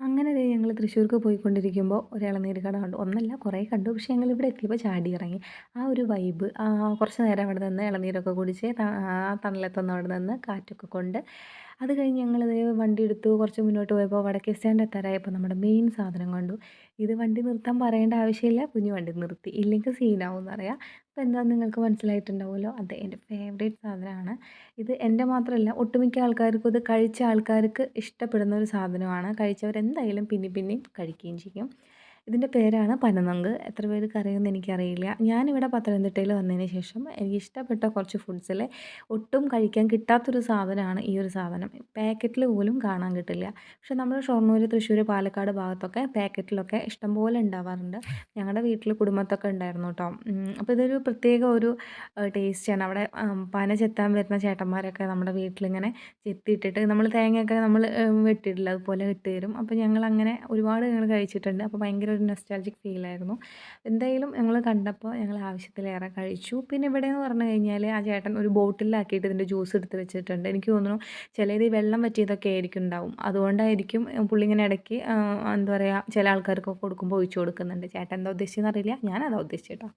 അങ്ങനെ ദേ ഞങ്ങൾ തൃശ്ശൂർക്ക് പോയിക്കൊണ്ടിരിക്കുമ്പോൾ ഒരു ഇളനീര് കട കണ്ടു. ഒന്നല്ല കുറേ കണ്ടു. പക്ഷേ ഞങ്ങളിവിടെ എത്തിയപ്പോൾ ചാടി ഇറങ്ങി. ആ ഒരു വൈബ് കുറച്ച് നേരം അവിടെ നിന്ന് ഇളനീരൊക്കെ കുടിച്ച് ആ തണലത്തൊന്ന് അവിടെ നിന്ന് കാറ്റൊക്കെ കൊണ്ട് അത് കഴിഞ്ഞ് ഞങ്ങൾ ദേ വണ്ടി എടുത്തു. കുറച്ച് മുന്നോട്ട് പോയപ്പോൾ വടക്കേ സ്റ്റാൻഡ് എത്താറായപ്പോൾ നമ്മുടെ മെയിൻ സാധനം കണ്ടു. ഇത് വണ്ടി നിർത്താൻ പറയേണ്ട ആവശ്യമില്ല. കുഞ്ഞു വണ്ടി നിർത്തി. ഇല്ലെങ്കിൽ സീനാവും എന്നറിയാം. അപ്പോൾ എന്താണെന്ന് നിങ്ങൾക്ക് മനസ്സിലായിട്ടുണ്ടാവുമല്ലോ. അതെ, എൻ്റെ ഫേവറേറ്റ് സാധനമാണ്. ഇത് എൻ്റെ മാത്രമല്ല ഒട്ടുമിക്ക ആൾക്കാർക്കും ഇത് കഴിച്ച ആൾക്കാർക്ക് ഇഷ്ടപ്പെടുന്ന ഒരു സാധനമാണ്. കഴിച്ചവരെന്തായാലും പിന്നെയും പിന്നെയും കഴിക്കുകയും ചെയ്യും. ഇതിൻ്റെ പേരാണ് പനനൊങ്ക്. എത്ര പേർക്ക് അറിയുമെന്ന് എനിക്കറിയില്ല. ഞാനിവിടെ പത്തനംതിട്ടയിൽ വന്നതിന് ശേഷം എനിക്കിഷ്ടപ്പെട്ട കുറച്ച് ഫുഡ്സിൽ ഒട്ടും കഴിക്കാൻ കിട്ടാത്തൊരു സാധനമാണ് ഈ ഒരു സാധനം. പാക്കറ്റിൽ പോലും കാണാൻ കിട്ടില്ല. പക്ഷെ നമ്മൾ ഷൊർണൂർ, തൃശ്ശൂർ, പാലക്കാട് ഭാഗത്തൊക്കെ പാക്കറ്റിലൊക്കെ ഇഷ്ടംപോലെ ഉണ്ടാവാറുണ്ട്. ഞങ്ങളുടെ വീട്ടിൽ കുടുംബത്തൊക്കെ ഉണ്ടായിരുന്നു കേട്ടോ. അപ്പോൾ ഇതൊരു പ്രത്യേക ഒരു ടേസ്റ്റാണ്. അവിടെ പന ചെത്താൻ വരുന്ന ചേട്ടന്മാരൊക്കെ നമ്മുടെ വീട്ടിലിങ്ങനെ ചെത്തിയിട്ടിട്ട് നമ്മൾ തേങ്ങയൊക്കെ നമ്മൾ വെട്ടിയിടില്ല, അതുപോലെ ഇട്ട് തരും. അപ്പോൾ ഞങ്ങളങ്ങനെ ഒരുപാട് ഞങ്ങൾ കഴിച്ചിട്ടുണ്ട്. അപ്പോൾ ഭയങ്കര ഒരു നൊസ്റ്റാൾജിക് ഫീലായിരുന്നു. എന്തായാലും ഞങ്ങൾ കണ്ടപ്പോൾ ഞങ്ങൾ ആവശ്യത്തിലേറെ കഴിച്ചു. പിന്നെ ഇവിടെയെന്ന് പറഞ്ഞു കഴിഞ്ഞാൽ ആ ചേട്ടൻ ഒരു ബോട്ടിലാക്കിയിട്ട് ഇതിൻ്റെ ജ്യൂസ് എടുത്ത് വെച്ചിട്ടുണ്ട്. എനിക്ക് തോന്നുന്നു ചിലത് ഈ വെള്ളം വറ്റിയതൊക്കെ ആയിരിക്കും ഉണ്ടാവും. അതുകൊണ്ടായിരിക്കും പുള്ളി ഇങ്ങനെ ഇടയ്ക്ക് എന്താ പറയുക ചില ആൾക്കാർക്കൊക്കെ കൊടുക്കുമ്പോൾ ഒഴിച്ചു കൊടുക്കുന്നുണ്ട്. ചേട്ടൻ എന്താ ഉദ്ദേശിച്ചതെന്ന് അറിയില്ല. ഞാനതാ ഉദ്ദേശിച്ചത് കേട്ടോ.